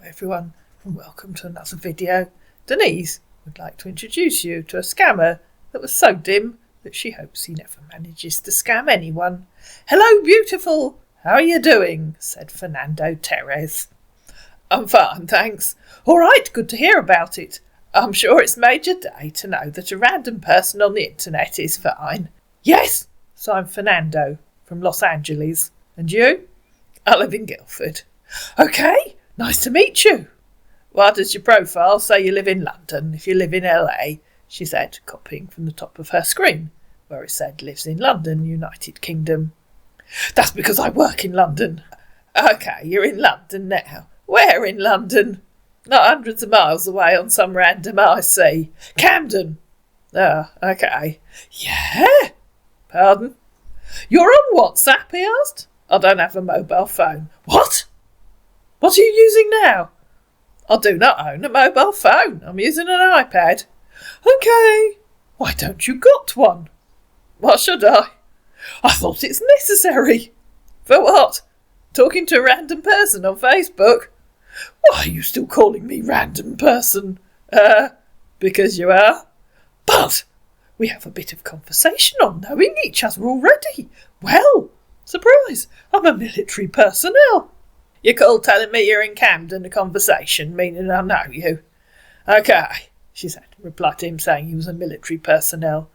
everyone, and welcome to another video. Denise would like to introduce you to a scammer that was so dim that she hopes he never manages to scam anyone. Hello, beautiful! How are you doing? Said Fernando Terres. I'm fine, thanks. All right, good to hear about it. I'm sure it's made your day to know that a random person on the internet is fine. Yes, so I'm Fernando from Los Angeles. And you? I live in Guildford. Okay, nice to meet you. Why does your profile say you live in London if you live in LA? She said, copying from the top of her screen, where it said lives in London, United Kingdom. That's because I work in London. Okay, you're in London now. Where in London? Not hundreds of miles away on some random IC. Camden. Oh, okay. Yeah? Pardon? You're on WhatsApp, he asked. I don't have a mobile phone. What? What are you using now? I do not own a mobile phone. I'm using an iPad. Okay. Why don't you got one? Why should I? I thought it's necessary. For what? Talking to a random person on Facebook? Why are you still calling me random person? Because you are. But we have a bit of conversation on knowing each other already. Well, surprise, I'm a military personnel. You call telling me you're in Camden a conversation, meaning I know you. Okay, she said, in reply to him saying he was a military personnel.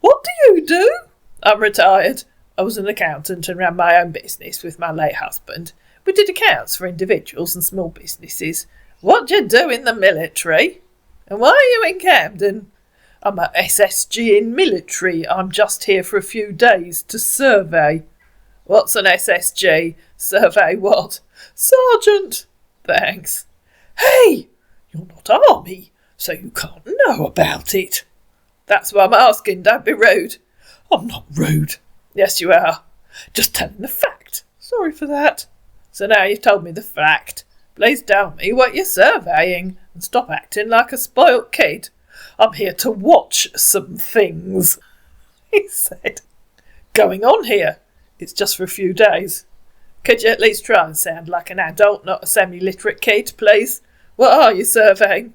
What do you do? I'm retired. I was an accountant and ran my own business with my late husband. We did accounts for individuals and small businesses. What do you do in the military? And why are you in Camden? I'm a SSG in military. I'm just here for a few days to survey. What's an SSG? Survey what? Sergeant. Thanks. Hey, you're not army, so you can't know about it. That's what I'm asking, don't be rude. I'm not rude. Yes, you are. Just telling the fact. Sorry for that. So now you've told me the fact. Please tell me what you're surveying and stop acting like a spoilt kid. I'm here to watch some things, he said. Going on here? It's just for a few days. Could you at least try and sound like an adult, not a semi-literate kid, please? What are you surveying?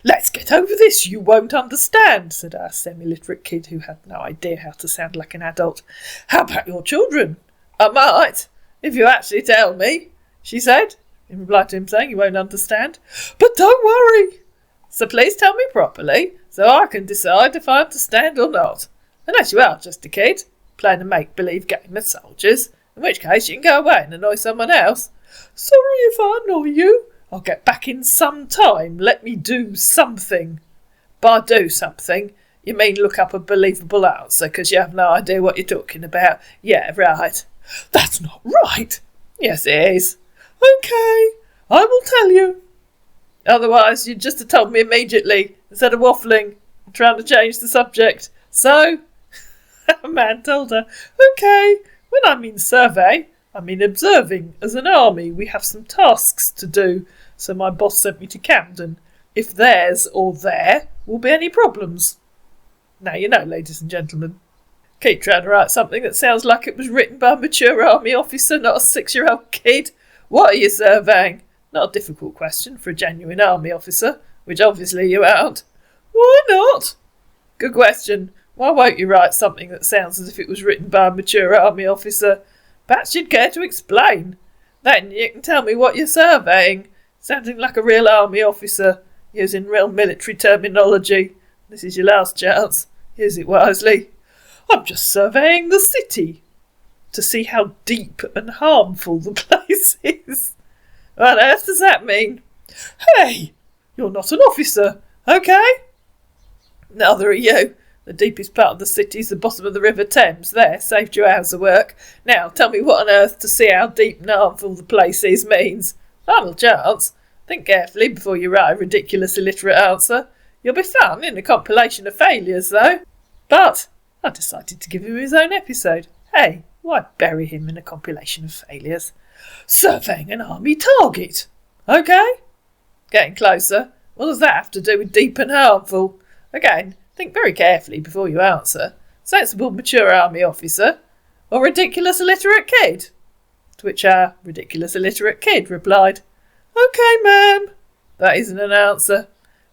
Let's get over this, you won't understand, said our semi-literate kid who had no idea how to sound like an adult. How about your children? I might, if you actually tell me, she said, in reply to him saying you won't understand. But don't worry. So please tell me properly, so I can decide if I understand or not. Unless you are just a kid, playing a make-believe game of soldiers, in which case you can go away and annoy someone else. Sorry if I annoy you. I'll get back in some time. Let me do something. By do something, you mean look up a believable answer because you have no idea what you're talking about. Yeah, right. That's not right. Yes, it is. Okay, I will tell you. Otherwise, you'd just have told me immediately, instead of waffling and trying to change the subject. So, a man told her, okay, when I mean survey, I mean observing. As an army, we have some tasks to do, so my boss sent me to Camden. If there's or there will be any problems. Now you know, ladies and gentlemen. Keep trying to write something that sounds like it was written by a mature army officer, not a 6-year-old kid. What are you surveying? Not a difficult question for a genuine army officer, which obviously you aren't. Why not? Good question. Why won't you write something that sounds as if it was written by a mature army officer? Perhaps you'd care to explain. Then you can tell me what you're surveying, sounding like a real army officer, using real military terminology. This is your last chance. Use it wisely. I'm just surveying the city to see how deep and harmful the place is. What on earth does that mean? Hey, you're not an officer, okay? Neither are you. The deepest part of the city is the bottom of the River Thames. There, saved you hours of work. Now, tell me what on earth to see how deep and harmful the place is means. Final chance. Think carefully before you write a ridiculous illiterate answer. You'll be fun in a compilation of failures, though. But I decided to give him his own episode. Hey, why bury him in a compilation of failures? Surveying an army target. Okay? Getting closer. What does that have to do with deep and harmful? Again, think very carefully before you answer. Sensible, mature army officer, or ridiculous illiterate kid? To which our ridiculous illiterate kid replied, OK, ma'am. That isn't an answer.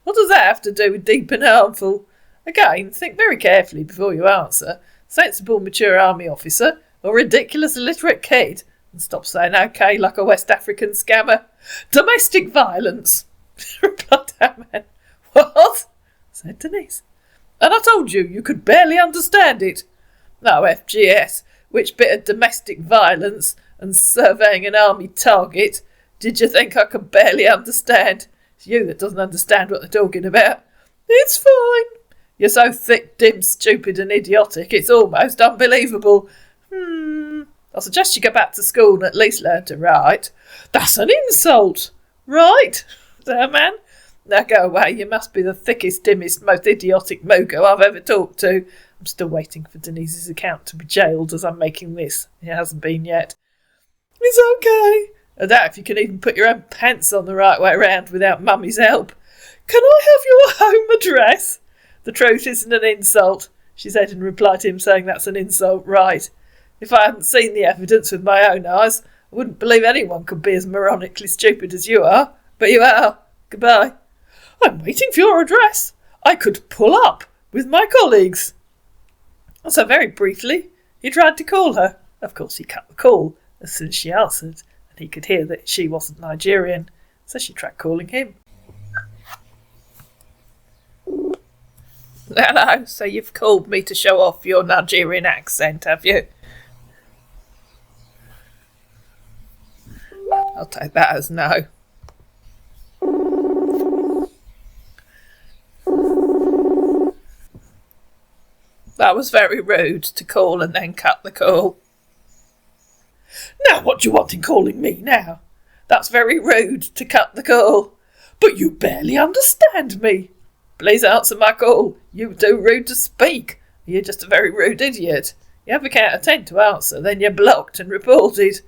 What does that have to do with deep and harmful? Again, think very carefully before you answer. Sensible, mature army officer or ridiculous illiterate kid? And stop saying OK like a West African scammer. Domestic violence, replied that man. What? Said Denise. And I told you you could barely understand it. No, FGS. Which bit of domestic violence and surveying an army target did you think I could barely understand? It's you that doesn't understand what they're talking about. It's fine. You're so thick, dim, stupid and idiotic, it's almost unbelievable. I suggest you go back to school and at least learn to write. That's an insult. Right, said man. Now go away. You must be the thickest, dimmest, most idiotic mogo I've ever talked to. I'm still waiting for Denise's account to be jailed as I'm making this. It hasn't been yet. It's OK. I doubt if you can even put your own pants on the right way round without Mummy's help. Can I have your home address? The truth isn't an insult, she said in reply to him saying that's an insult, right. If I hadn't seen the evidence with my own eyes, I wouldn't believe anyone could be as moronically stupid as you are. But you are. Goodbye. I'm waiting for your address. I could pull up with my colleagues. So very briefly, he tried to call her. Of course, he cut the call as soon as she answered, and he could hear that she wasn't Nigerian, so she tried calling him. Hello, so you've called me to show off your Nigerian accent, have you? I'll take that as no. That was very rude to call and then cut the call. Now what do you want in calling me now? That's very rude to cut the call. But you barely understand me. Please answer my call. You're too rude to speak. You're just a very rude idiot. You have a count of 10 to answer, then you're blocked and reported.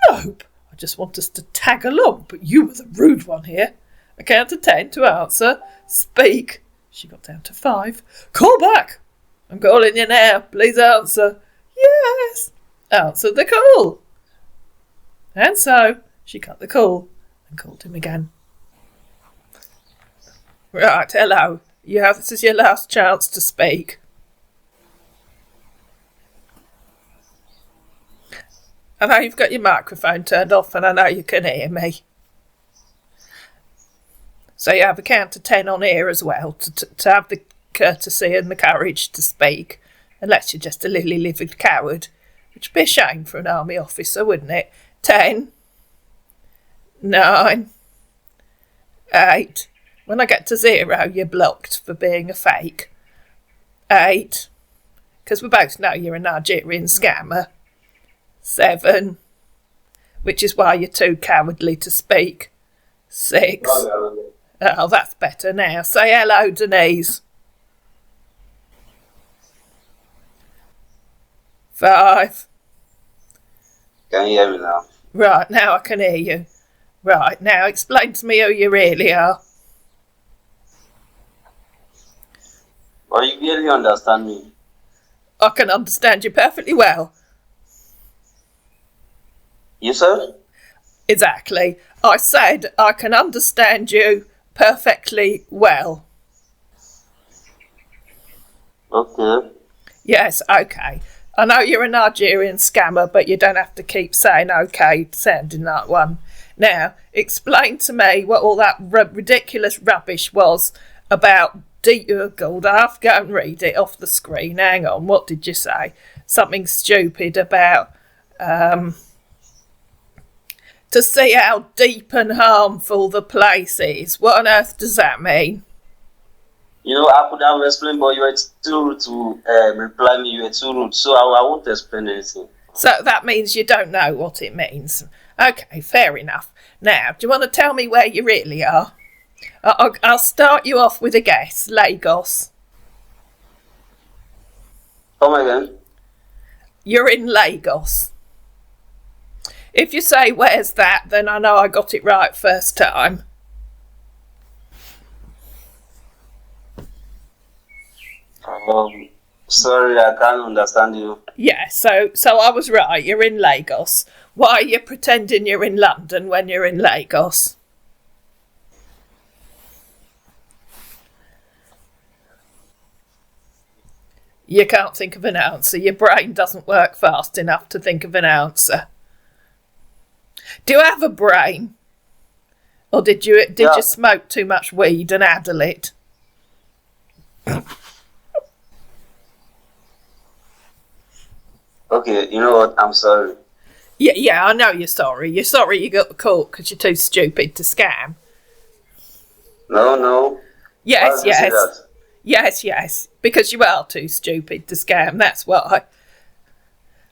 Nope. I just want us to tag along, but you were the rude one here. A count of 10 to answer. Speak. She got down to 5. Call back. I'm calling you now. Please answer. Yes. Answer the call. And so she cut the call and called him again. Right, hello. This is your last chance to speak. I know you've got your microphone turned off and I know you can hear me. So you have a count of 10 on here as well to have the courtesy and the courage to speak, unless you're just a lily-livered coward, which would be a shame for an army officer, wouldn't it? 10, 9, 8. When I get to 0, you're blocked for being a fake. 8, because we both know you're a Nigerian scammer. 7, which is why you're too cowardly to speak. 6. Oh, that's better now. Say hello, Denise. 5. Can you hear me now? Right, now I can hear you. Right, now explain to me who you really are. Well, you really understand me. I can understand you perfectly well. You said? Exactly. I said I can understand you perfectly well. Okay. Yes, okay. I know you're a Nigerian scammer, but you don't have to keep saying okay, sounding like one. Now, explain to me what all that ridiculous rubbish was about God, I have to go and read it off the screen. Hang on, what did you say? Something stupid about to see how deep and harmful the place is. What on earth does that mean? You know, I could have explained, but you were too rude to reply me. You were too rude, so I won't explain anything. So that means you don't know what it means. Okay, fair enough. Now, do you want to tell me where you really are? I'll start you off with a guess. Lagos. Come again? You're in Lagos. If you say, where's that, then I know I got it right first time. Sorry, I can't understand you. Yeah, so I was right. You're in Lagos. Why are you pretending you're in London when you're in Lagos? You can't think of an answer. Your brain doesn't work fast enough to think of an answer. Do you have a brain? Or did you smoke too much weed and addle it? Okay, you know what? I'm sorry. Yeah, I know you're sorry. You're sorry you got caught because you're too stupid to scam. No. Yes. Yes. Because you are too stupid to scam. That's why.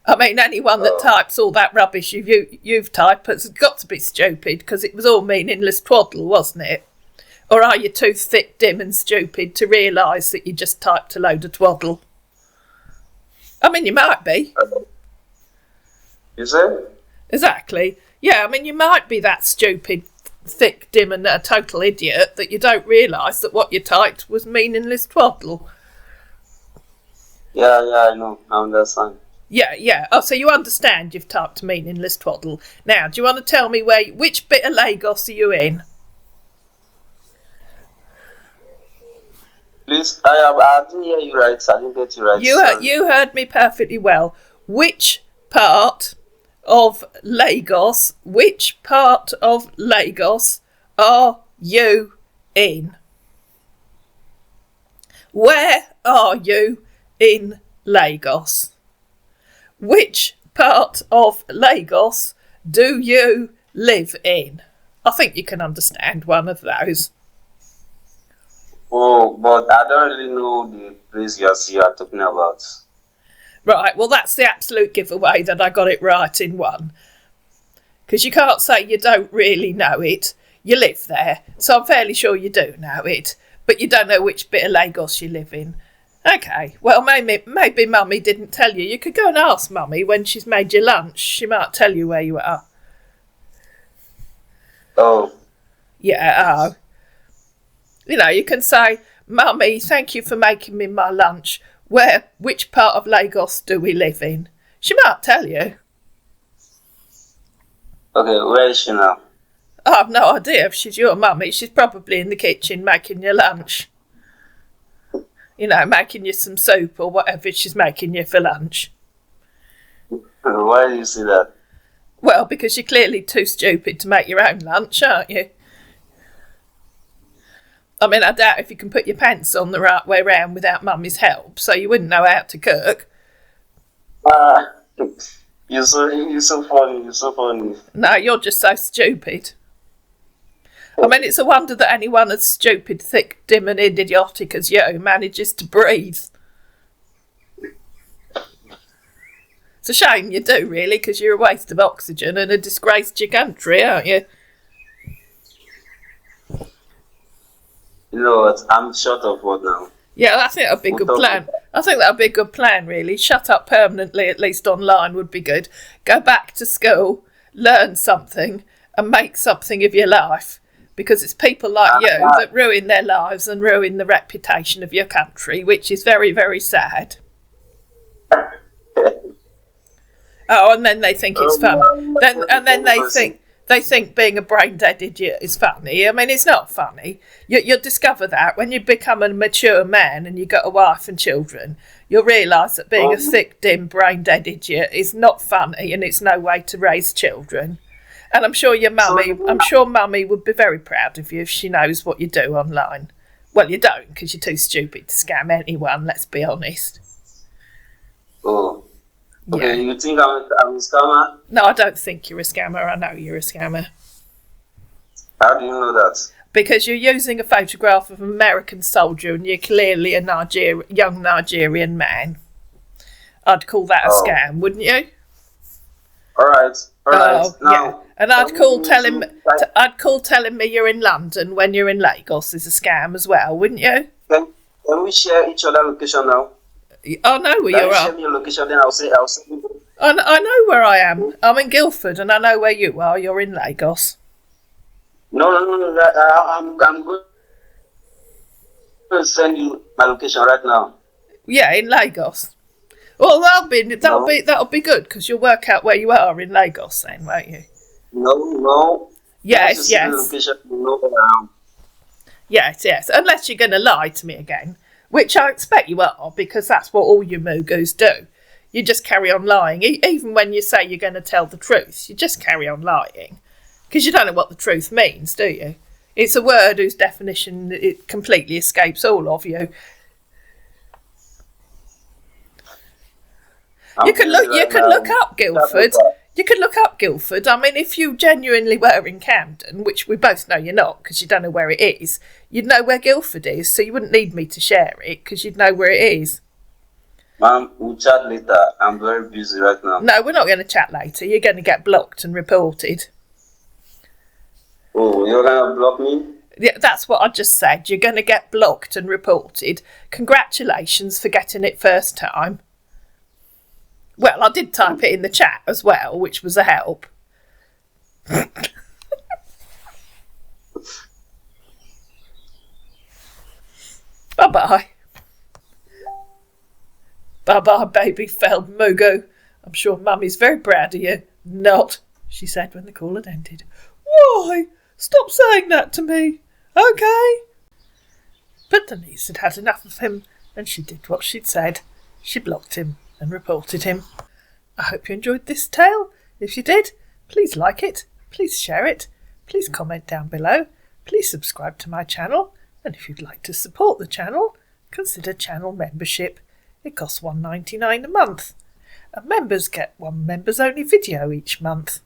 I mean, anyone that types all that rubbish you've typed has got to be stupid because it was all meaningless twaddle, wasn't it? Or are you too thick, dim and stupid to realise that you just typed a load of twaddle? I mean, you might be. You say? Exactly. Yeah, I mean, you might be that stupid, thick, dim and a total idiot that you don't realise that what you typed was meaningless twaddle. Yeah, I know. I understand. Yeah. Oh, so you understand you've typed meaningless twaddle. Now, do you want to tell me which bit of Lagos are you in? Please, I didn't hear you right. I didn't get you right. You heard me perfectly well. Which part of Lagos are you in? Where are you in Lagos? Which part of Lagos do you live in? I think you can understand one of those. Oh, but I don't really know the place you are talking about. Right, well, that's the absolute giveaway that I got it right in one. Because you can't say you don't really know it. You live there, so I'm fairly sure you do know it. But you don't know which bit of Lagos you live in. Okay, well, maybe Mummy didn't tell you. You could go and ask Mummy when she's made your lunch. She might tell you where you are. Oh. Yeah, oh. You know, you can say, Mummy, thank you for making me my lunch. Which part of Lagos do we live in? She might tell you. Okay, where is she now? I've no idea if she's your mummy. She's probably in the kitchen making your lunch. You know, making you some soup or whatever she's making you for lunch. Why do you say that? Well, because you're clearly too stupid to make your own lunch, aren't you? I mean, I doubt if you can put your pants on the right way round without Mummy's help, so you wouldn't know how to cook. You're so funny. No, you're just so stupid. I mean, it's a wonder that anyone as stupid, thick, dim and idiotic as you manages to breathe. It's a shame you do, really, because you're a waste of oxygen and a disgrace to your country, aren't you? You know what? I'm short of what now? Yeah, I think that'd be a good plan. I think that'd be a good plan, really. Shut up permanently, at least online, would be good. Go back to school, learn something, and make something of your life. Because it's people like you that ruin their lives and ruin the reputation of your country, which is very, very sad. Oh, and then they think it's fun. Then they think being a brain-dead idiot is funny. I mean, it's not funny. You'll discover that when you become a mature man and you've got a wife and children, you'll realise that being a thick, dim, brain-dead idiot is not funny and it's no way to raise children. And I'm sure Mummy would be very proud of you if she knows what you do online. Well, you don't, because you're too stupid to scam anyone, let's be honest. Oh. Okay, Yeah. you think I'm a scammer? No, I don't think you're a scammer. I know you're a scammer. How do you know that? Because you're using a photograph of an American soldier and you're clearly a young Nigerian man. I'd call that a scam, wouldn't you? All right. Now, yeah. And I'd call telling me you're in London when you're in Lagos is a scam as well, wouldn't you? Can we share each other location now? I know where you are. Share me your location, then I'll say. I know where I am. I'm in Guildford, and I know where you are. You're in Lagos. No. I'm going to send you my location right now. Yeah, in Lagos. Well, that'll be good because you'll work out where you are in Lagos then, won't you? No. Yes. Location, you know where I am. Yes. Unless you're going to lie to me again, Which I expect you are, because that's what all you moogos do. You just carry on lying. Even when you say you're going to tell the truth, you just carry on lying. Because you don't know what the truth means, do you? It's a word whose definition it completely escapes all of you. You can look up Guildford. You could look up Guildford. I mean, if you genuinely were in Camden, which we both know you're not because you don't know where it is, you'd know where Guildford is, so you wouldn't need me to share it because you'd know where it is. Ma'am, we'll chat later. I'm very busy right now. No, we're not going to chat later. You're going to get blocked and reported. Oh, you're going to block me? Yeah, that's what I just said. You're going to get blocked and reported. Congratulations for getting it first time. Well, I did type it in the chat as well, which was a help. Bye-bye. Bye-bye, baby Feld Mogo. I'm sure Mummy's very proud of you. Not, she said when the call had ended. Why? Stop saying that to me. OK? But Denise had had enough of him, and she did what she'd said. She blocked him and reported him. I hope you enjoyed this tale. If you did, please like it, please share it, please comment down below, please subscribe to my channel, and if you'd like to support the channel, consider channel membership. It costs $1.99 a month, and members get one members only video each month.